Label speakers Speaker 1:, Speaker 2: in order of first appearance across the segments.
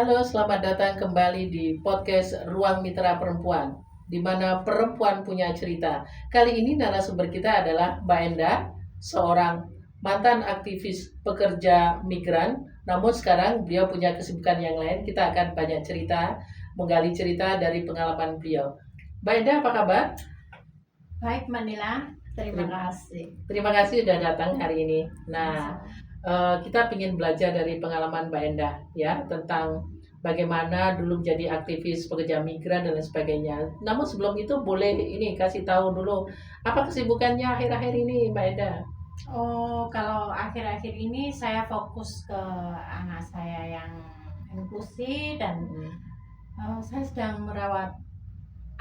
Speaker 1: Halo, selamat datang kembali di podcast Ruang Mitra Perempuan, di mana perempuan punya cerita. Kali ini narasumber kita adalah Mbak Enda, seorang mantan aktivis pekerja migran. Namun sekarang beliau punya kesibukan yang lain. Kita akan banyak cerita, menggali cerita dari pengalaman beliau. Mbak Enda, apa kabar?
Speaker 2: Baik, Manila. Terima kasih.
Speaker 1: Terima kasih sudah datang hari ini. Nah, kita ingin belajar dari pengalaman Mbak Endah ya tentang bagaimana dulu menjadi aktivis pekerja migran dan lain sebagainya. Namun sebelum itu boleh ini kasih tahu dulu apa kesibukannya akhir-akhir ini Mbak Endah.
Speaker 2: Kalau akhir-akhir ini saya fokus ke anak saya yang inklusi dan saya sedang merawat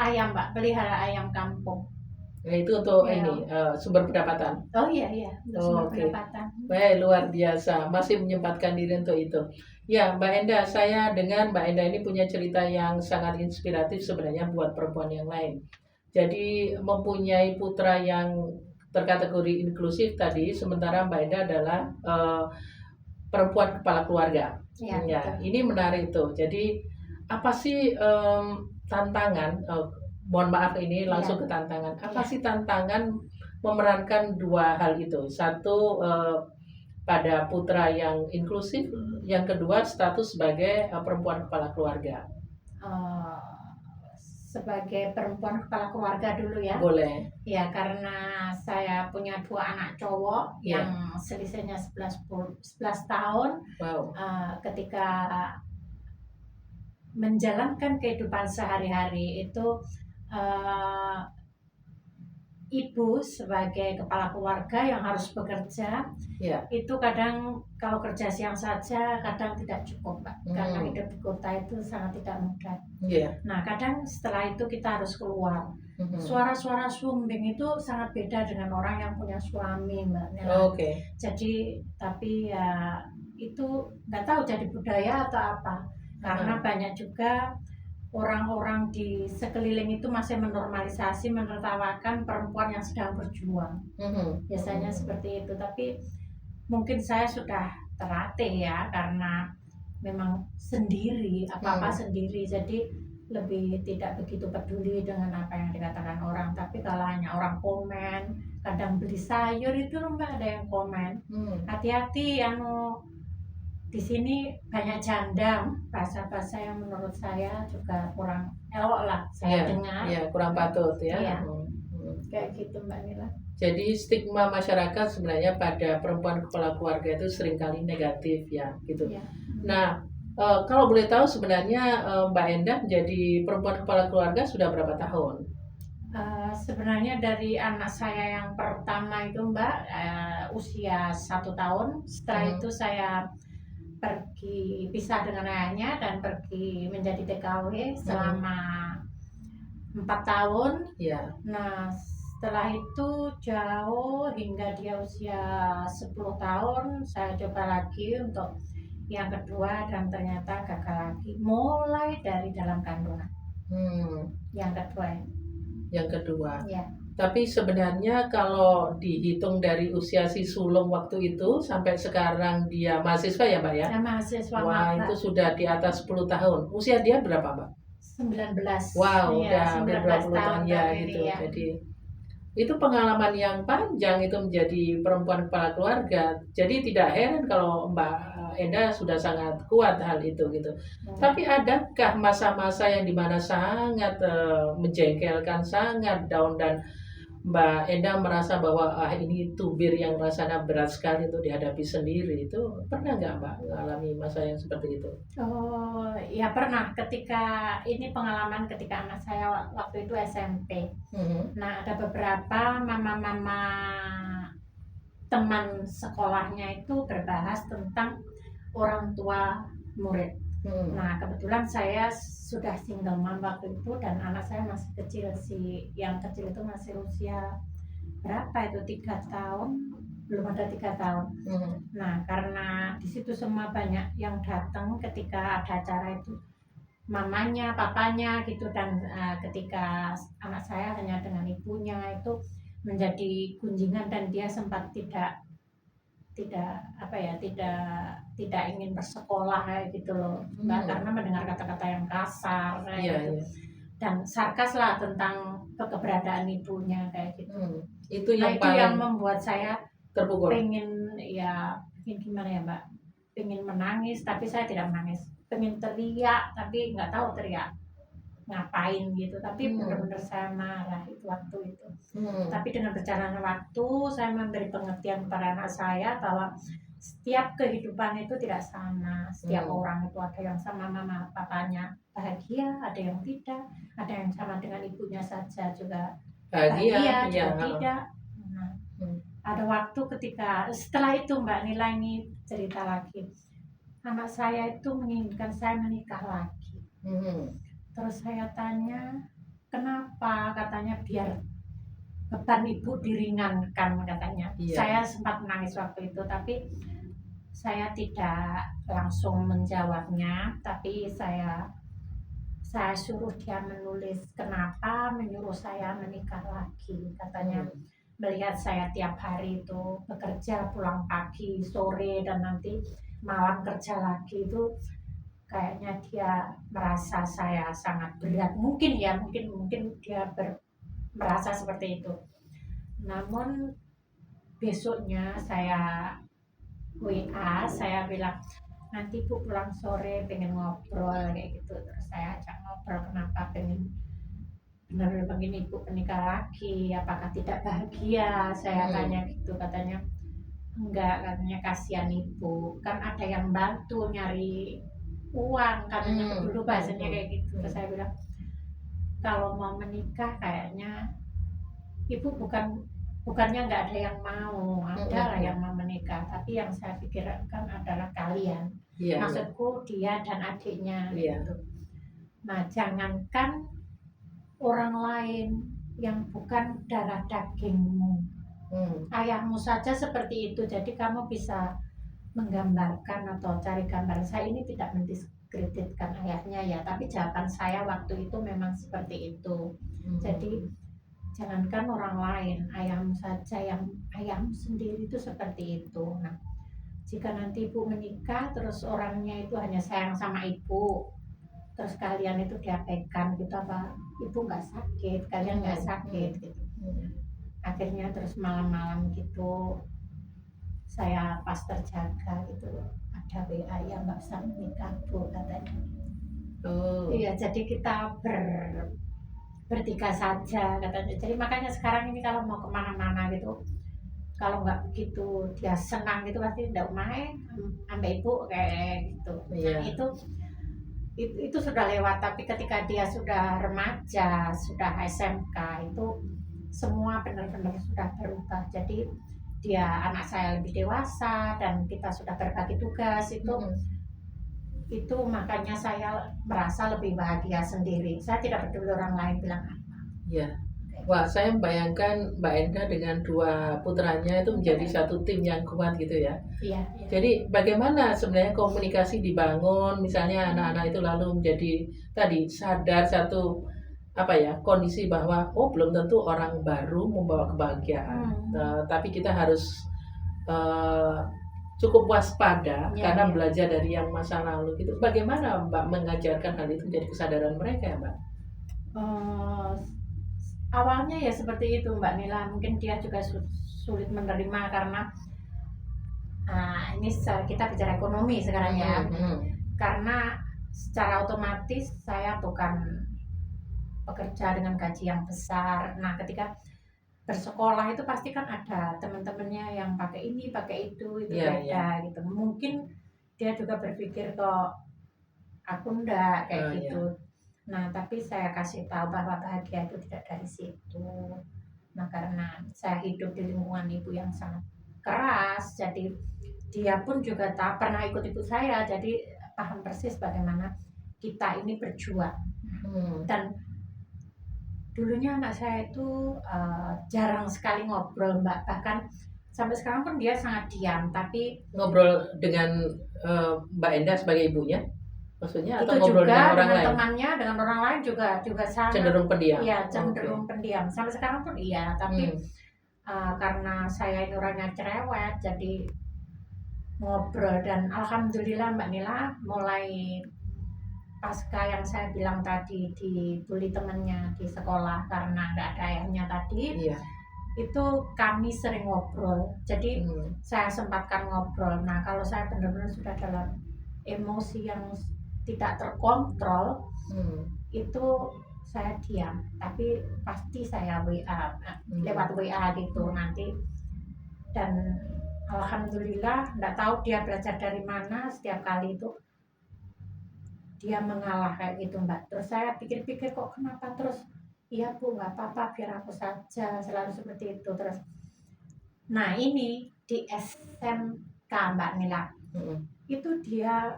Speaker 2: ayam, Mbak, pelihara ayam kampung.
Speaker 1: Nah, itu untuk
Speaker 2: Ya.
Speaker 1: ini sumber pendapatan.
Speaker 2: Oh iya, untuk sumber
Speaker 1: Oke.
Speaker 2: pendapatan.
Speaker 1: Baik, luar biasa. Masih menyempatkan diri untuk itu. Ya, Mbak Enda, saya dengan Mbak Enda ini punya cerita yang sangat inspiratif sebenarnya buat perempuan yang lain. Jadi mempunyai putra yang terkategori inklusif tadi, sementara Mbak Enda adalah perempuan kepala keluarga.
Speaker 2: Ya,
Speaker 1: Ya,
Speaker 2: betul.
Speaker 1: ini menarik tuh. Jadi apa sih tantangan? Mohon maaf ini langsung ke tantangan. Apa sih tantangan memerankan dua hal itu? Satu pada putra yang inklusif, yang kedua status sebagai perempuan kepala keluarga.
Speaker 2: Sebagai perempuan kepala keluarga dulu ya.
Speaker 1: Boleh.
Speaker 2: Ya, karena saya punya 2 anak cowok
Speaker 1: Ya.
Speaker 2: yang selisihnya 11 tahun.
Speaker 1: Wow.
Speaker 2: Ketika menjalankan kehidupan sehari-hari itu, ibu sebagai kepala keluarga yang harus bekerja,
Speaker 1: Ya.
Speaker 2: itu kadang kalau kerja siang saja kadang tidak cukup, Pak. Karena hidup di kota itu sangat tidak mudah.
Speaker 1: Iya.
Speaker 2: Nah, kadang setelah itu kita harus keluar. Suara-suara sumbing itu sangat beda dengan orang yang punya suami, Mbak Nela.
Speaker 1: Oke.
Speaker 2: Jadi, tapi ya itu nggak tahu jadi budaya atau apa. Karena banyak juga orang-orang di sekeliling itu masih menormalisasi, menertawakan perempuan yang sedang berjuang. Biasanya seperti itu. Tapi mungkin saya sudah terlatih ya, karena memang sendiri, apa-apa sendiri. Jadi lebih tidak begitu peduli dengan apa yang dikatakan orang. Tapi kalau hanya orang komen, kadang beli sayur itu Mbak ada yang komen, hati-hati di sini banyak janda, bahasa-bahasa yang menurut saya juga kurang elok lah saya dengar.
Speaker 1: Iya, kurang patut ya.
Speaker 2: Iya. Kayak gitu Mbak Nila.
Speaker 1: Jadi stigma masyarakat sebenarnya pada perempuan kepala keluarga itu seringkali negatif ya gitu.
Speaker 2: Iya.
Speaker 1: Nah, kalau boleh tahu sebenarnya Mbak Endah menjadi perempuan kepala keluarga sudah berapa tahun?
Speaker 2: Sebenarnya dari anak saya yang pertama itu Mbak, usia 1 tahun. Setelah itu saya pergi pisah dengan ayahnya dan pergi menjadi TKW selama 4 tahun.
Speaker 1: Iya.
Speaker 2: Nah, setelah itu jauh hingga dia usia 10 tahun, saya coba lagi untuk yang kedua dan ternyata gagal lagi. Mulai dari dalam kandungan. Yang kedua. Ya.
Speaker 1: Tapi sebenarnya kalau dihitung dari usia si sulung waktu itu sampai sekarang dia mahasiswa ya Mbak ya?
Speaker 2: Ya, mahasiswa.
Speaker 1: Wah, itu sudah di atas 10 tahun. Usia dia berapa Mbak?
Speaker 2: 19.
Speaker 1: Wow,
Speaker 2: ya,
Speaker 1: udah hampir 20 tahun ya gitu.
Speaker 2: Ya.
Speaker 1: Jadi itu pengalaman yang panjang itu menjadi perempuan kepala keluarga. Jadi tidak heran kalau Mbak Enda sudah sangat kuat hal itu gitu. Tapi adakah masa-masa yang dimana sangat menjengkelkan, sangat down dan Mbak Enda merasa bahwa ini tubir yang rasanya berat sekali untuk dihadapi sendiri, itu pernah nggak Mbak mengalami masa yang seperti itu?
Speaker 2: Ya pernah, ketika ini pengalaman ketika anak saya waktu itu SMP. Nah, ada beberapa mama-mama teman sekolahnya itu berbahas tentang orang tua murid. Nah, kebetulan saya sudah single mom waktu itu dan anak saya masih kecil sih. Yang kecil itu masih usia berapa itu, 3 tahun, belum ada 3 tahun. Nah, karena di situ semua banyak yang datang ketika ada acara itu, mamanya, papanya gitu, dan ketika anak saya hanya dengan ibunya itu menjadi gunjingan dan dia sempat tidak tidak apa ya, tidak ingin bersekolah kayak gitu loh Mbak, karena mendengar kata-kata yang kasar kayak
Speaker 1: Iya,
Speaker 2: gitu,
Speaker 1: iya.
Speaker 2: dan sarkas lah tentang keberadaan ibunya kayak gitu.
Speaker 1: Itu
Speaker 2: Nah
Speaker 1: yang
Speaker 2: itu yang
Speaker 1: paling
Speaker 2: membuat saya
Speaker 1: terpukul.
Speaker 2: pengen ya, pengen gimana ya Mbak, pengen menangis tapi saya tidak menangis, pengen teriak tapi nggak tahu teriak ngapain gitu, tapi benar-benar saya marah itu waktu itu. Tapi dengan berjalannya waktu saya memberi pengertian kepada anak saya bahwa setiap kehidupan itu tidak sama, setiap orang itu ada yang sama mama papanya bahagia, ada yang tidak, ada yang sama dengan ibunya saja juga bahagia, juga tidak. Nah, ada waktu ketika setelah itu Mbak Nila ini cerita lagi, anak saya itu menginginkan saya menikah lagi. Terus saya tanya, kenapa? Katanya biar beban ibu diringankan katanya.
Speaker 1: Iya.
Speaker 2: Saya sempat menangis waktu itu, tapi saya tidak langsung menjawabnya, tapi saya suruh dia menulis kenapa menyuruh saya menikah lagi. Katanya melihat saya tiap hari itu bekerja, pulang pagi, sore, dan nanti malam kerja lagi, itu kayaknya dia merasa saya sangat berat. Mungkin ya, mungkin dia merasa seperti itu. Namun besoknya saya WA, saya bilang nanti Bu pulang sore pengen ngobrol kayak gitu. Terus saya ajak ngobrol, kenapa pengen benar-benar pengen ibu menikah lagi, apakah tidak bahagia, saya tanya gitu. Katanya enggak, katanya kasihan ibu, kan ada yang bantu nyari uang katanya dulu bahasanya kayak gitu. Terus saya bilang kalau mau menikah kayaknya ibu bukannya nggak ada yang mau, ada lah yang mau menikah, tapi yang saya pikirkan adalah kalian. Maksudku dia dan adiknya gitu. Nah jangankan orang lain yang bukan darah dagingmu, ayahmu saja seperti itu. Jadi kamu bisa menggambarkan atau cari gambar, saya ini tidak mendiskreditkan ayahnya ya, tapi jawaban saya waktu itu memang seperti itu. Jadi jangankan orang lain, ayahmu saja, yang ayahmu sendiri itu seperti itu. Nah jika nanti ibu menikah terus orangnya itu hanya sayang sama ibu, terus kalian itu diabaikan gitu, apa ibu nggak sakit, kalian nggak sakit gitu. Akhirnya terus malam-malam gitu saya pas terjaga gitu ada WA, ya nggak usah menikah Bu katanya. Iya, jadi kita bertiga saja katanya. Jadi makanya sekarang ini kalau mau kemana-mana gitu, kalau nggak begitu dia senang gitu pasti nggak main ambil ibu kayak gitu. Nah itu sudah lewat, tapi ketika dia sudah remaja, sudah SMK, itu semua benar-benar sudah berubah. Jadi dia anak saya lebih dewasa dan kita sudah berbagi tugas itu makanya saya merasa lebih bahagia sendiri. Saya tidak peduli orang lain bilang apa.
Speaker 1: Iya. Wah, saya membayangkan Mbak Enda dengan dua putranya itu menjadi satu tim yang kuat gitu ya.
Speaker 2: Iya.
Speaker 1: Jadi bagaimana sebenarnya komunikasi dibangun, misalnya anak-anak itu lalu menjadi tadi sadar satu kondisi bahwa belum tentu orang baru membawa kebahagiaan, tapi kita harus cukup waspada karena belajar dari yang masa lalu gitu. Bagaimana Mbak mengajarkan hal itu menjadi kesadaran mereka ya Mbak?
Speaker 2: Awalnya ya seperti itu Mbak Nila, mungkin dia juga sulit menerima karena ini kita bicara ekonomi sekarang ya. Karena secara otomatis saya bukan bekerja dengan gaji yang besar. Nah ketika bersekolah itu pasti kan ada teman-temannya yang pakai ini pakai itu beda gitu. Mungkin dia juga berpikir kok aku enggak kayak gitu. Nah tapi saya kasih tahu bahwa bahagia itu tidak dari situ. Nah karena saya hidup di lingkungan ibu yang sangat keras, jadi dia pun juga tak pernah ikut ibu saya, jadi paham persis bagaimana kita ini berjuang. Dan dulunya anak saya itu jarang sekali ngobrol Mbak, bahkan sampai sekarang pun dia sangat diam. Tapi
Speaker 1: ngobrol dengan Mbak Enda sebagai ibunya, maksudnya atau
Speaker 2: itu
Speaker 1: ngobrol
Speaker 2: juga
Speaker 1: dengan orang lain?
Speaker 2: Temannya, dengan orang lain juga sangat
Speaker 1: cenderung pendiam.
Speaker 2: Iya, cenderung pendiam. Sampai sekarang pun iya, tapi karena saya ini orangnya cerewet, jadi ngobrol. Dan alhamdulillah Mbak Nila, mulai pasca yang saya bilang tadi dibully temennya di sekolah karena nggak ada ayahnya tadi,
Speaker 1: Iya.
Speaker 2: itu kami sering ngobrol. Jadi
Speaker 1: Hmm.
Speaker 2: saya sempatkan ngobrol. Nah kalau saya benar-benar sudah dalam emosi yang tidak terkontrol, itu saya diam, tapi pasti saya WA lewat WA gitu nanti. Dan alhamdulillah nggak tahu dia belajar dari mana, setiap kali itu dia mengalah kayak gitu Mbak. Terus saya pikir-pikir kok kenapa, terus iya Bu nggak apa-apa, biar aku saja, selalu seperti itu. Terus nah ini di SMK Mbak Nila, itu dia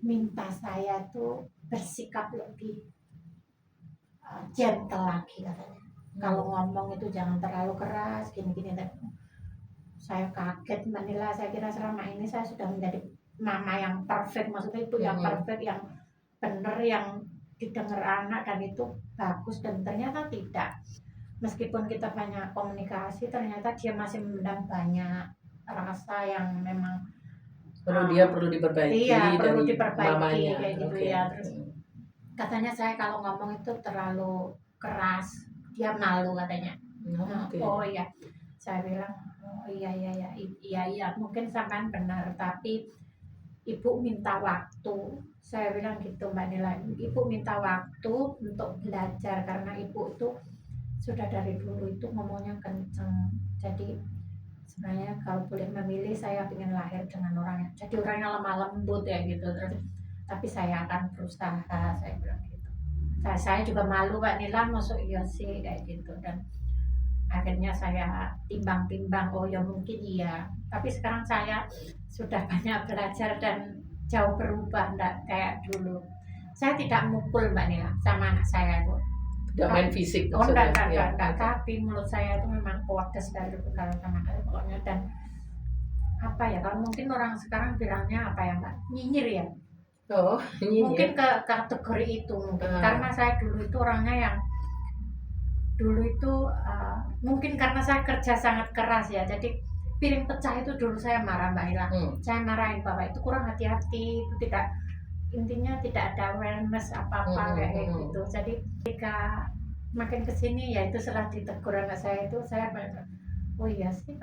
Speaker 2: minta saya tuh bersikap lebih gentle lagi katanya. Kalau ngomong itu jangan terlalu keras, gini-gini. Saya kaget Mbak Nila, saya kira selama ini saya sudah menjadi mama yang perfect, maksudnya itu yang perfect, yang benar, yang didengar anak dan itu bagus, dan ternyata tidak. Meskipun kita banyak komunikasi, ternyata dia masih memendam banyak rasa yang memang
Speaker 1: perlu diperbaiki.
Speaker 2: Iya, perlu
Speaker 1: dari
Speaker 2: diperbaiki
Speaker 1: mamanya.
Speaker 2: kayak gitu ya. Terus katanya saya kalau ngomong itu terlalu keras, dia malu katanya. Oh iya, saya bilang oh iya mungkin sampean benar, tapi ibu minta waktu. Saya bilang gitu Mbak Nila, ibu minta waktu untuk belajar karena ibu itu sudah dari dulu itu ngomongnya kenceng. Jadi sebenarnya kalau boleh memilih, saya ingin lahir dengan orang yang jadi orangnya lemah lembut ya gitu. Terus tapi saya akan berusaha, saya bilang gitu. Saya juga malu Mbak Nila, masuk iya sih kayak gitu. Dan akhirnya saya timbang-timbang, oh ya mungkin iya, tapi sekarang saya sudah banyak belajar dan jauh berubah, enggak kayak dulu. Saya tidak mukul Mbak Nila sama anak saya itu.
Speaker 1: Tidak main fisik
Speaker 2: Oh enggak,
Speaker 1: ya.
Speaker 2: tapi mulut saya itu memang pedas dari kalau sama kali pokoknya. Dan apa ya, kalau mungkin orang sekarang bilangnya apa ya Mbak, nyinyir ya.
Speaker 1: Oh,
Speaker 2: mungkin ke kategori itu mungkin. Karena saya dulu itu orangnya yang dulu itu mungkin karena saya kerja sangat keras ya, jadi piring pecah itu dulu saya marah Mbak Ila. Saya marahin bapak itu kurang hati-hati, itu tidak, intinya tidak ada awareness apa-apa kayak gitu. Jadi ketika makin kesini ya itu setelah ditegur anak saya itu, saya oh iya sih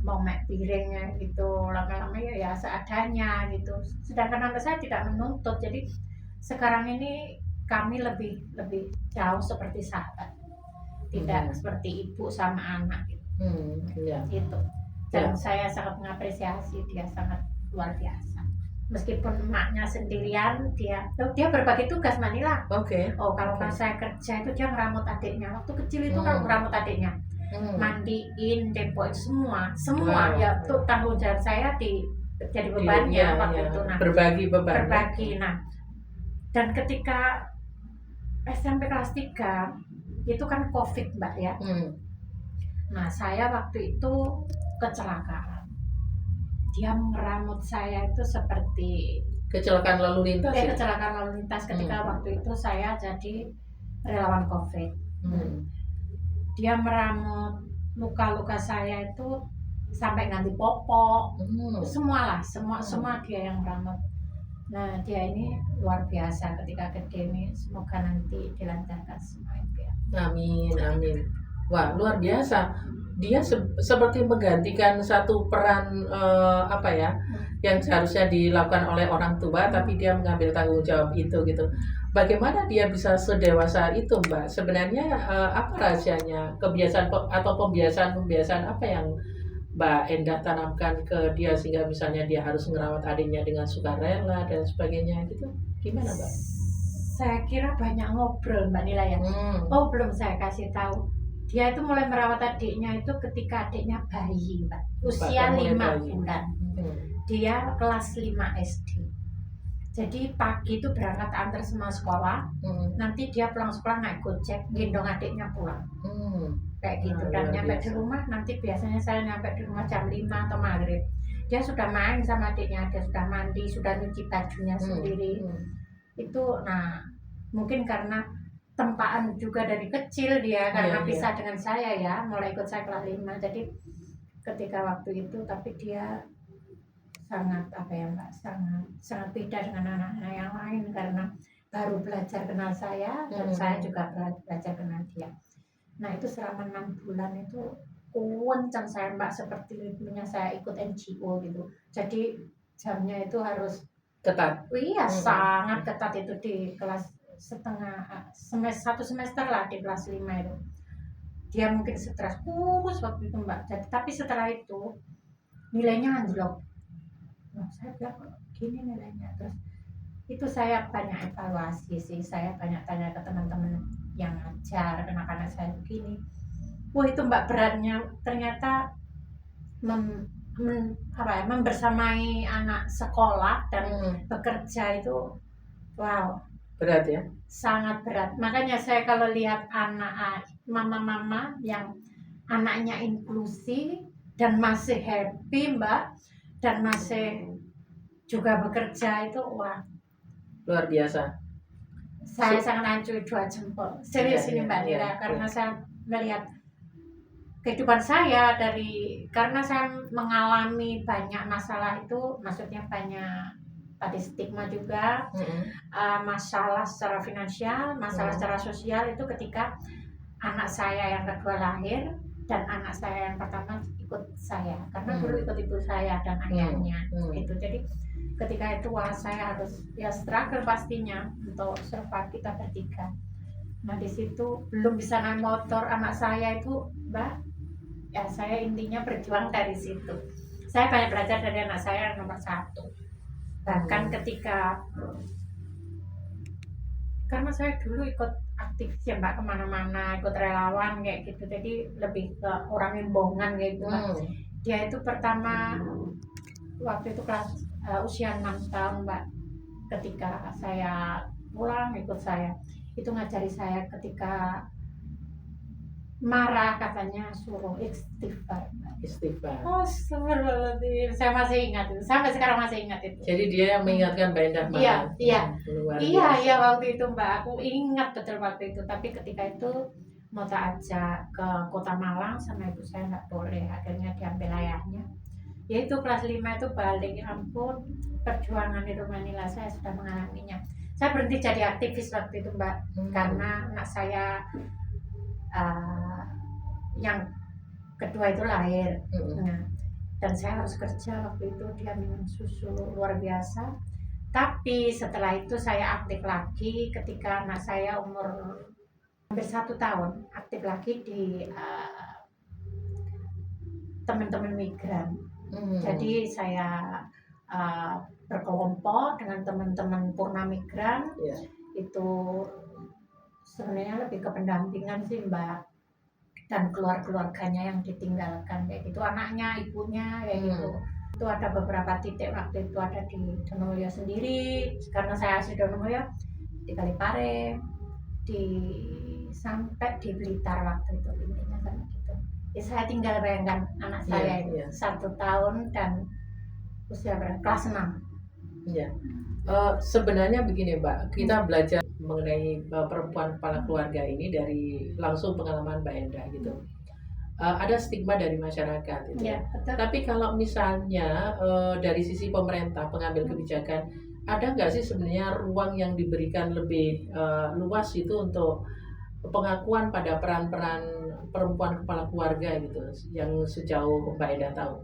Speaker 2: mau mek piringnya gitu, lama-lama ya seadanya gitu. Sedangkan anak saya tidak menuntut, jadi sekarang ini kami lebih jauh seperti sahabat, tidak seperti ibu sama anak gitu. Gitu. Dan saya sangat mengapresiasi dia, sangat luar biasa. Meskipun emaknya sendirian, dia berbagi tugas Manila. Oh kalau saya kerja itu dia ngeramut adiknya. Waktu kecil itu kalau ngeramut adiknya, mandiin, depoin semua ya itu tanggung jawab saya jadi bebannya waktu itu. Nah,
Speaker 1: berbagi beban.
Speaker 2: Nah, dan ketika SMP kelas 3 itu kan COVID Mbak ya. Nah saya waktu itu kecelakaan. Dia meramut saya itu seperti
Speaker 1: kecelakaan lalu lintas.
Speaker 2: Kecelakaan lalu lintas ketika waktu itu saya jadi relawan COVID. Dia meramut luka-luka saya itu sampai ganti popok, semua dia yang meramut. Nah dia ini luar biasa ketika gede ini, semoga nanti dilancarkan semua impian.
Speaker 1: Amin. Wah luar biasa. Dia seperti menggantikan satu peran yang seharusnya dilakukan oleh orang tua, tapi dia mengambil tanggung jawab itu gitu. Bagaimana dia bisa sedewasa itu Mbak? Sebenarnya apa rahasianya, kebiasaan atau pembiasaan apa yang Mbak Endah tanamkan ke dia sehingga misalnya dia harus merawat adiknya dengan sukarela dan sebagainya gitu? Gimana Mbak?
Speaker 2: Saya kira banyak ngobrol Mbak Nila ya. Oh belum saya kasih tahu. Dia itu mulai merawat adiknya itu ketika adiknya bayi Mbak, usia 5 bulan. Dia kelas 5 SD. Jadi pagi itu berangkat antar semua sekolah. Nanti dia pulang sekolah naik gojek, gendong adiknya pulang. Kayak gitu. Dan nyampe di rumah, nanti biasanya saya nyampe di rumah jam 5 atau maghrib. Dia sudah main sama adiknya, dia sudah mandi, sudah nyuci bajunya sendiri. Itu nah mungkin karena tempaan juga dari kecil dia, karena pisah dengan saya ya, mulai ikut saya kelas 5. Jadi ketika waktu itu, tapi dia sangat apa ya Mbak, sangat sangat beda dengan anak-anak yang lain karena baru belajar kenal saya dan saya juga belajar kenal dia. Nah itu selama 6 bulan itu kencang saya Mbak, seperti punya saya ikut NGO gitu. Jadi jamnya itu harus
Speaker 1: Ketat.
Speaker 2: iya sangat ketat itu di kelas satu semester lah di kelas 5 itu. Dia mungkin stres kurus waktu itu Mbak. Jadi, tapi setelah itu nilainya anjlok. Nah, saya bilang kok gini nilainya. Terus itu saya banyak evaluasi sih, saya banyak tanya ke teman-teman yang ngajar anak-anak saya begini. Wah itu Mbak beratnya ternyata membersamai anak sekolah dan bekerja itu wow
Speaker 1: berat ya,
Speaker 2: sangat berat. Makanya saya kalau lihat anak mama-mama yang anaknya inklusi dan masih happy Mbak dan masih juga bekerja itu wah
Speaker 1: luar biasa.
Speaker 2: Saya sangat hancur 2 jempol serius ini Mbak Nira karena saya melihat kehidupan saya karena saya mengalami banyak masalah itu, maksudnya banyak tadi stigma juga, masalah secara finansial, masalah secara sosial itu ketika anak saya yang kedua lahir dan anak saya yang pertama ikut saya karena dulu ikut ibu saya dan ayahnya itu. Jadi ketika itu wah saya harus ya struggle pastinya untuk survive kita bertiga. Nah di situ belum bisa naik motor anak saya itu Mbak. Ya saya intinya berjuang dari situ. Saya banyak belajar dari anak saya yang nomor 1. Bahkan ketika karena saya dulu ikut aktivis ya Mbak kemana-mana, ikut relawan kayak gitu. Jadi lebih ke orang imbongan kayak gitu Mbak. Dia itu pertama waktu itu kelas usia 6 tahun Mbak. Ketika saya pulang ikut saya, itu ngajari saya ketika marah katanya suruh istighfar. Oh, astagfirullahaladzim. Saya masih ingat itu. Sampai sekarang masih ingat itu.
Speaker 1: Jadi dia yang mengingatkan Mbak Endah malam.
Speaker 2: Iya waktu itu Mbak. Aku ingat betul waktu itu. Tapi ketika itu mau tak ajak ke Kota Malang sama ibu saya nggak boleh. Akhirnya diambil ayahnya. Ya itu kelas 5 itu balik. Ya ampun, perjuangan di rumah Nila saya sudah mengalaminya. Saya berhenti jadi aktivis waktu itu Mbak. Karena anak saya yang kedua itu lahir. Nah, dan saya harus kerja waktu itu, dia minum susu luar biasa. Tapi setelah itu saya aktif lagi ketika anak saya umur hampir 1 tahun, aktif lagi di teman-teman migran. Jadi saya berkelompok dengan teman-teman purna migran. Itu sebenarnya lebih ke pendampingan sih Mbak, dan keluarganya yang ditinggalkan kayak gitu, anaknya, ibunya kayak gitu. Itu ada beberapa titik waktu itu ada di Donomulyo sendiri karena saya asli Donomulyo, di Kalipare, sampai di Blitar waktu itu intinya kan gitu. Ya, saya tinggal bayangkan anak saya itu 1 tahun dan usia kelas 6.
Speaker 1: Sebenarnya begini Mbak, kita belajar mengenai perempuan kepala keluarga ini dari langsung pengalaman Mbak Endah gitu. Ada stigma dari masyarakat gitu. Tapi kalau misalnya dari sisi pemerintah pengambil kebijakan, ada nggak sih sebenarnya ruang yang diberikan lebih luas itu untuk pengakuan pada peran-peran perempuan kepala keluarga gitu yang sejauh Mbak Endah tahu?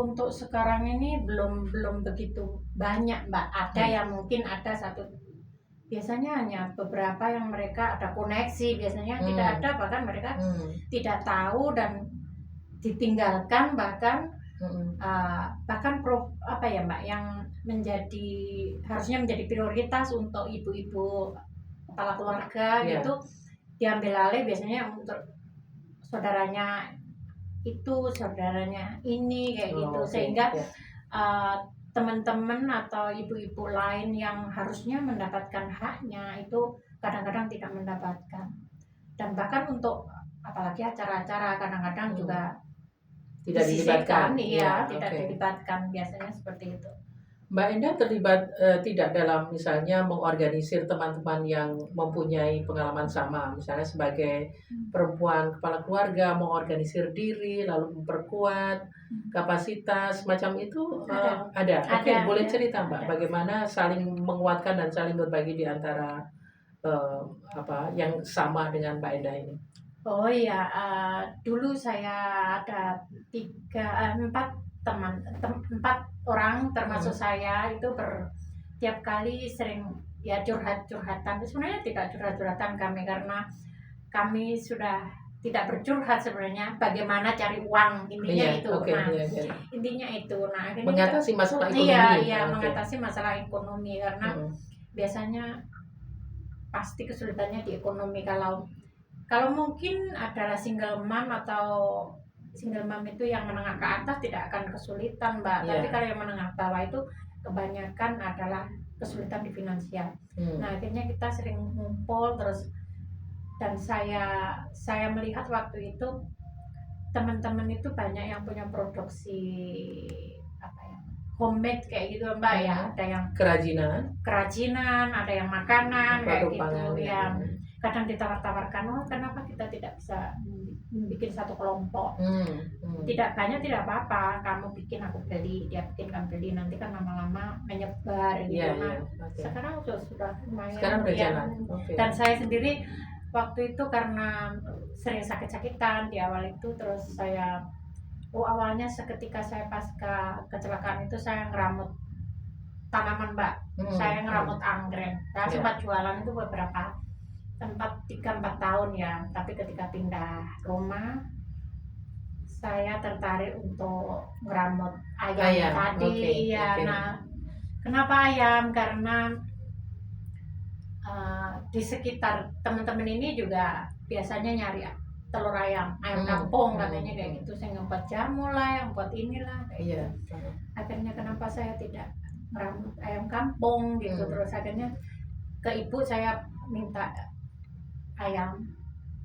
Speaker 2: Untuk sekarang ini belum begitu banyak Mbak. Ada yang mungkin ada satu, biasanya hanya beberapa yang mereka ada koneksi, biasanya tidak ada, bahkan mereka tidak tahu dan ditinggalkan, bahkan apa ya Mbak, yang harusnya menjadi prioritas untuk ibu-ibu kepala keluarga gitu diambil alih, biasanya untuk saudaranya ini kayak gitu. Sehingga teman-teman atau ibu-ibu lain yang harusnya mendapatkan haknya itu kadang-kadang tidak mendapatkan. Dan bahkan untuk apalagi acara-acara kadang-kadang juga
Speaker 1: tidak dilibatkan.
Speaker 2: Tidak dilibatkan, biasanya seperti itu.
Speaker 1: Mbak Enda terlibat tidak dalam misalnya mengorganisir teman-teman yang mempunyai pengalaman sama, misalnya sebagai perempuan kepala keluarga mengorganisir diri lalu memperkuat kapasitas macam itu ada. Oke, boleh
Speaker 2: ada
Speaker 1: cerita Mbak
Speaker 2: ada.
Speaker 1: bagaimana saling menguatkan dan saling berbagi di antara eh, yang sama dengan Mbak Enda ini.
Speaker 2: Oh iya, dulu saya ada empat teman, empat orang termasuk
Speaker 1: Hmm.
Speaker 2: saya itu tiap kali sering ya curhat-curhatan. Sebenarnya tidak curhat-curhatan kami karena kami sudah tidak bercurhat sebenarnya. Bagaimana cari uang intinya
Speaker 1: Iya,
Speaker 2: itu.
Speaker 1: oke,
Speaker 2: Nah,
Speaker 1: iya, iya.
Speaker 2: intinya itu. Nah, akhirnya kita
Speaker 1: Mengatasi masalah
Speaker 2: iya
Speaker 1: ekonomi.
Speaker 2: iya
Speaker 1: Oke.
Speaker 2: mengatasi masalah ekonomi karena
Speaker 1: Hmm.
Speaker 2: biasanya pasti kesulitannya di ekonomi. Kalau mungkin adalah single mom atau single mom itu yang menengah ke atas tidak akan kesulitan, Mbak. Tapi
Speaker 1: Iya.
Speaker 2: kalau yang menengah bawah itu kebanyakan adalah kesulitan di finansial.
Speaker 1: Hmm.
Speaker 2: Nah, akhirnya kita sering ngumpul terus, dan saya melihat waktu itu teman-teman itu banyak yang punya produksi apa ya, homemade kayak gitu, Mbak ya. Ada yang kerajinan, ada yang makanan kayak
Speaker 1: Produk
Speaker 2: gitu
Speaker 1: pangan
Speaker 2: ya.
Speaker 1: ya.
Speaker 2: Kadang ditawar-tawarkan, oh kenapa kita tidak bisa bikin satu kelompok, tidak banyak tidak apa-apa, kamu bikin aku beli, dia bikin kamu beli, nanti kan lama-lama menyebar gitu.
Speaker 1: Iya,
Speaker 2: Nah,
Speaker 1: iya. Oke.
Speaker 2: sekarang sudah lumayan
Speaker 1: Sekarang udah
Speaker 2: ya.
Speaker 1: jalan. Oke.
Speaker 2: Dan saya sendiri waktu itu karena sering sakit-sakitan di awal itu, terus saya awalnya seketika saya pasca kecelakaan itu saya ngeramut tanaman, Mbak. Saya ngeramut anggrek. Saya
Speaker 1: Iya.
Speaker 2: sempat jualan itu beberapa tempat 3-4 tahun ya, tapi ketika pindah rumah saya tertarik untuk meramut ayam tadi.
Speaker 1: Oke,
Speaker 2: Ya,
Speaker 1: oke.
Speaker 2: nah kenapa ayam? Karena di sekitar teman-teman ini juga biasanya nyari telur ayam kampung katanya kayak gitu, saya buat jamu lah, yang buat inilah kayak
Speaker 1: Iya.
Speaker 2: gitu. Akhirnya kenapa saya tidak meramut ayam kampung gitu. Terus akhirnya ke ibu saya minta ayam,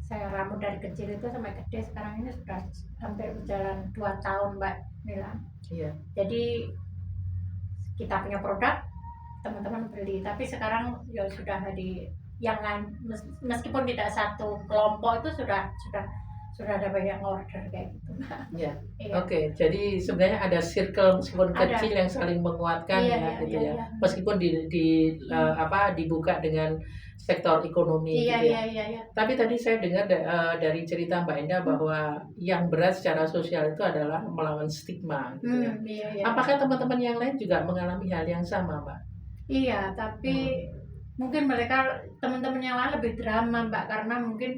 Speaker 2: saya ramut dari kecil itu sampai gede, sekarang ini sudah hampir berjalan 2 tahun, Mbak Mila.
Speaker 1: Iya.
Speaker 2: Jadi kita punya produk, teman-teman beli, tapi sekarang ya sudah di yang lain, meskipun tidak satu kelompok itu sudah ada banyak order kayak gitu.
Speaker 1: Iya.
Speaker 2: Iya.
Speaker 1: Oke, jadi sebenarnya ada circle meskipun
Speaker 2: Ada.
Speaker 1: kecil yang saling menguatkan gitu ya. Meskipun dibuka dengan sektor ekonomi gitu ya.
Speaker 2: Iya.
Speaker 1: Tapi tadi saya dengar dari cerita Mbak Enda bahwa yang berat secara sosial itu adalah melawan stigma gitu ya.
Speaker 2: Iya.
Speaker 1: Apakah teman-teman yang lain juga mengalami hal yang sama, Mbak?
Speaker 2: Iya, tapi mungkin mereka teman-teman yang lain lebih drama, Mbak, karena mungkin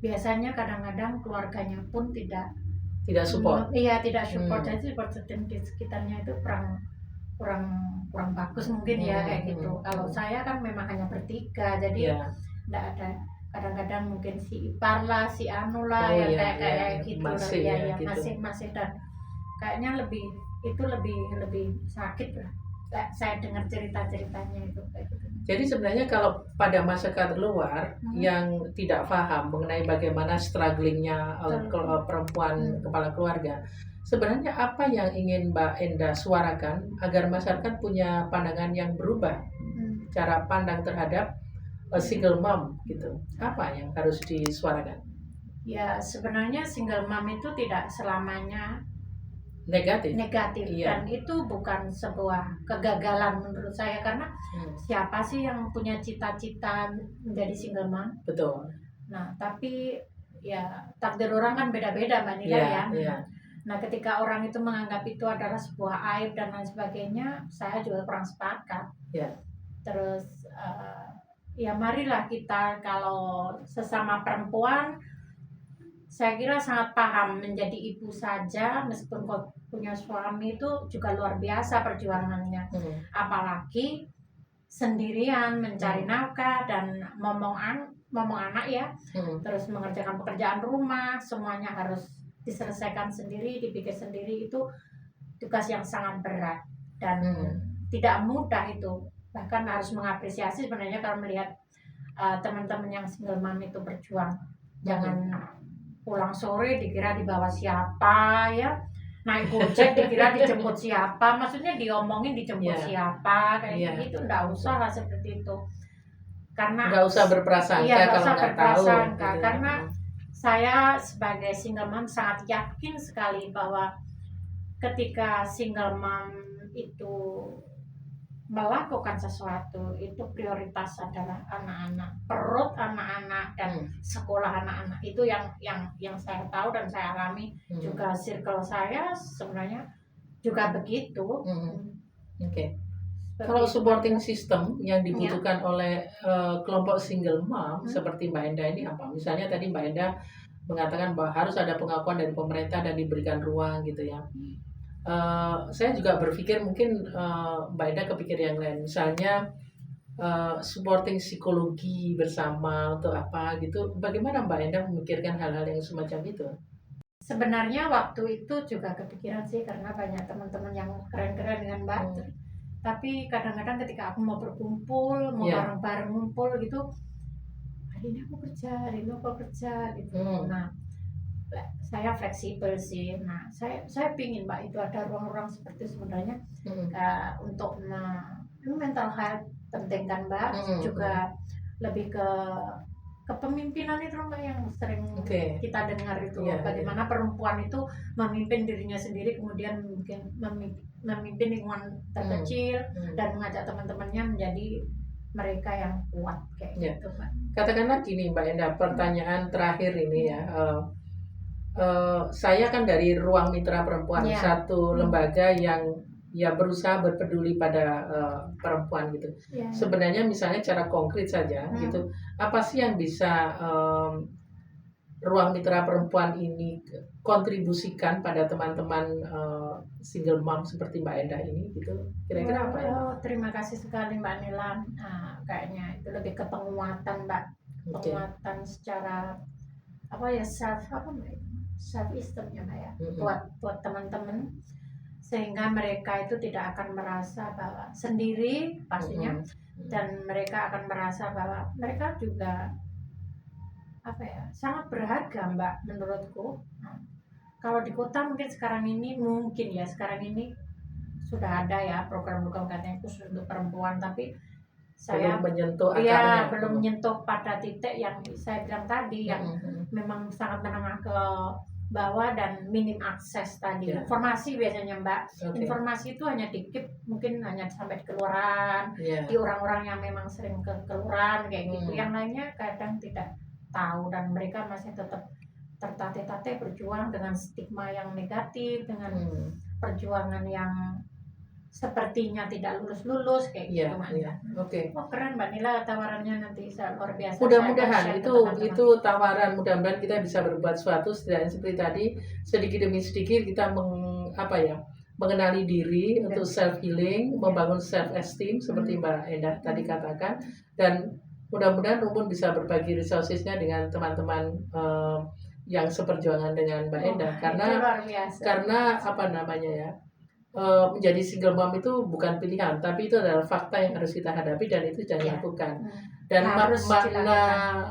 Speaker 2: biasanya kadang-kadang keluarganya pun tidak
Speaker 1: support.
Speaker 2: Iya, tidak support. Jadi support system di sekitarnya itu kurang bagus mungkin ya kayak gitu. Kalau saya kan memang hanya bertiga, jadi tidak ada. Kadang-kadang mungkin si ipar lah, si anu lah, kayak gitu. Masih dan kayaknya itu lebih sakit lah. Saya dengar cerita-ceritanya itu kayak gitu.
Speaker 1: Jadi sebenarnya kalau pada masyarakat luar yang tidak paham mengenai bagaimana strugglingnya perempuan kepala keluarga, sebenarnya apa yang ingin Mbak Enda suarakan agar masyarakat punya pandangan yang berubah, cara pandang terhadap single mom gitu, apa yang harus disuarakan?
Speaker 2: Ya sebenarnya single mom itu tidak selamanya negatif. Iya. Dan itu bukan sebuah kegagalan menurut saya, karena siapa sih yang punya cita-cita menjadi single mom?
Speaker 1: Betul.
Speaker 2: Nah tapi ya takdir orang kan beda-beda, Mbak Nila ya. Nah ketika orang itu menganggap itu adalah sebuah aib dan lain sebagainya, saya juga kurang sepakat. Terus ya marilah kita kalau sesama perempuan, saya kira sangat paham, menjadi ibu saja meskipun punya suami itu juga luar biasa perjuangannya. Apalagi sendirian mencari nafkah dan momong anak ya. Terus mengerjakan pekerjaan rumah, semuanya harus diselesaikan sendiri, dipikir sendiri, itu tugas yang sangat berat dan tidak mudah itu. Bahkan harus mengapresiasi sebenarnya kalau melihat teman-teman yang single mom itu berjuang. Jangan pulang sore dikira di bawah siapa ya, naik Gojek dikira dijemput siapa, maksudnya diomongin dijemput
Speaker 1: Iya,
Speaker 2: siapa kayak
Speaker 1: iya,
Speaker 2: gitu, nggak usah lah seperti itu. Karena
Speaker 1: nggak usah berprasangka
Speaker 2: iya nggak
Speaker 1: kalau
Speaker 2: usah
Speaker 1: nggak tahu
Speaker 2: berprasangka,
Speaker 1: gitu ya.
Speaker 2: karena saya sebagai single mom sangat yakin sekali bahwa ketika single mom itu melakukan sesuatu, itu prioritas adalah anak-anak, perut anak-anak dan sekolah anak-anak. Itu yang saya tahu dan saya alami. Juga circle saya sebenarnya juga begitu.
Speaker 1: Oke.
Speaker 2: Seperti
Speaker 1: Kalau
Speaker 2: itu
Speaker 1: supporting
Speaker 2: aja.
Speaker 1: system yang dibutuhkan oleh kelompok single mom seperti Mbak Enda ini apa? Misalnya tadi Mbak Enda mengatakan bahwa harus ada pengakuan dari pemerintah dan diberikan ruang gitu ya. Saya juga berpikir mungkin Mbak Enda kepikir yang lain. Misalnya supporting psikologi bersama untuk apa gitu. Bagaimana Mbak Enda memikirkan hal-hal yang semacam itu?
Speaker 2: Sebenarnya waktu itu juga kepikiran sih, karena banyak teman-teman yang keren-keren dengan Mbak. Tapi kadang-kadang ketika aku mau berkumpul, mau bareng-bareng ngumpul gitu, hari ini aku kerja gitu. Nah, saya fleksibel sih. Nah, saya pingin Mbak itu ada ruang-ruang seperti sebenarnya untuk mental health penting kan Mbak. Juga lebih ke kepemimpinan itu Mbak yang sering kita dengar itu. Bagaimana perempuan itu memimpin dirinya sendiri, kemudian mungkin memimpin lingkungan terkecil dan mengajak teman-temannya menjadi mereka yang kuat kayak gitu Mbak.
Speaker 1: Katakanlah gini Mbak Enda, pertanyaan terakhir ini ya. Saya kan dari Ruang Mitra Perempuan, satu lembaga yang ya berusaha berpeduli pada perempuan gitu. Sebenarnya misalnya cara konkret saja gitu, apa sih yang bisa Ruang Mitra Perempuan ini kontribusikan pada teman-teman single mom seperti Mbak Enda ini gitu? Kira-kira apa ya?
Speaker 2: Terima kasih sekali Mbak Nila. Kayaknya itu lebih ke penguatan Mbak, penguatan secara apa ya, self esteemnya Mbak ya, buat teman-teman, sehingga mereka itu tidak akan merasa bahwa sendiri pastinya, dan mereka akan merasa bahwa mereka juga apa ya, sangat berharga Mbak menurutku. Kalau di kota mungkin sekarang ini sudah ada ya program-program katanya khusus untuk perempuan, tapi saya belum menyentuh pada titik yang saya bilang tadi, yang memang sangat menengah ke bawah dan minim akses tadi. Informasi biasanya Mbak, informasi itu hanya dikit, mungkin hanya sampai di kelurahan, di orang-orang yang memang sering ke kelurahan kayak gitu. Yang lainnya kadang tidak tahu, dan mereka masih tetap tertatih-tatih berjuang dengan stigma yang negatif, dengan perjuangan yang sepertinya tidak lulus-lulus kayak gitu Mbak. Oh keren Mbak Nila tawarannya, nanti luar biasa.
Speaker 1: Mudah-mudahan itu tawaran, mudah-mudahan kita bisa berbuat sesuatu setidaknya seperti tadi, sedikit demi sedikit kita mengenali diri untuk self healing, membangun self esteem seperti Mbak Enda tadi katakan, dan mudah-mudahan Rumpun bisa berbagi resourcesnya dengan teman-teman yang seperjuangan dengan Mbak Enda, karena apa namanya ya, menjadi single mom itu bukan pilihan, tapi itu adalah fakta yang harus kita hadapi dan itu sudah dilakukan. Dan makna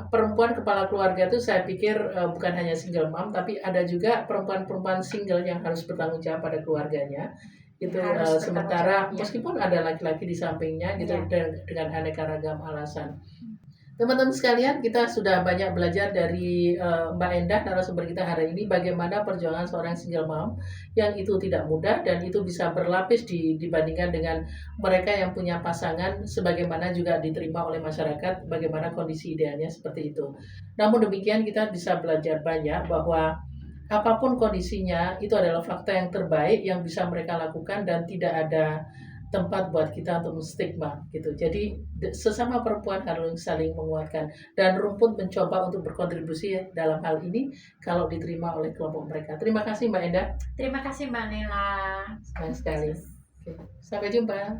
Speaker 1: perempuan kepala keluarga itu saya pikir bukan hanya single mom, tapi ada juga perempuan-perempuan single yang harus bertanggung jawab pada keluarganya. Itu sementara meskipun ada laki-laki di sampingnya gitu, dengan aneka ragam alasan. Teman-teman sekalian, kita sudah banyak belajar dari Mbak Endah, narasumber kita hari ini, bagaimana perjuangan seorang single mom yang itu tidak mudah dan itu bisa berlapis dibandingkan dengan mereka yang punya pasangan, sebagaimana juga diterima oleh masyarakat, bagaimana kondisi idealnya seperti itu. Namun demikian kita bisa belajar banyak bahwa apapun kondisinya, itu adalah fakta yang terbaik yang bisa mereka lakukan dan tidak ada tempat buat kita untuk menstigma gitu. Jadi sesama perempuan harus saling menguatkan, dan Rumpun mencoba untuk berkontribusi dalam hal ini kalau diterima oleh kelompok mereka. Terima kasih Mbak Enda.
Speaker 2: Terima kasih Mbak Nela.
Speaker 1: Senang sekali. Sampai jumpa.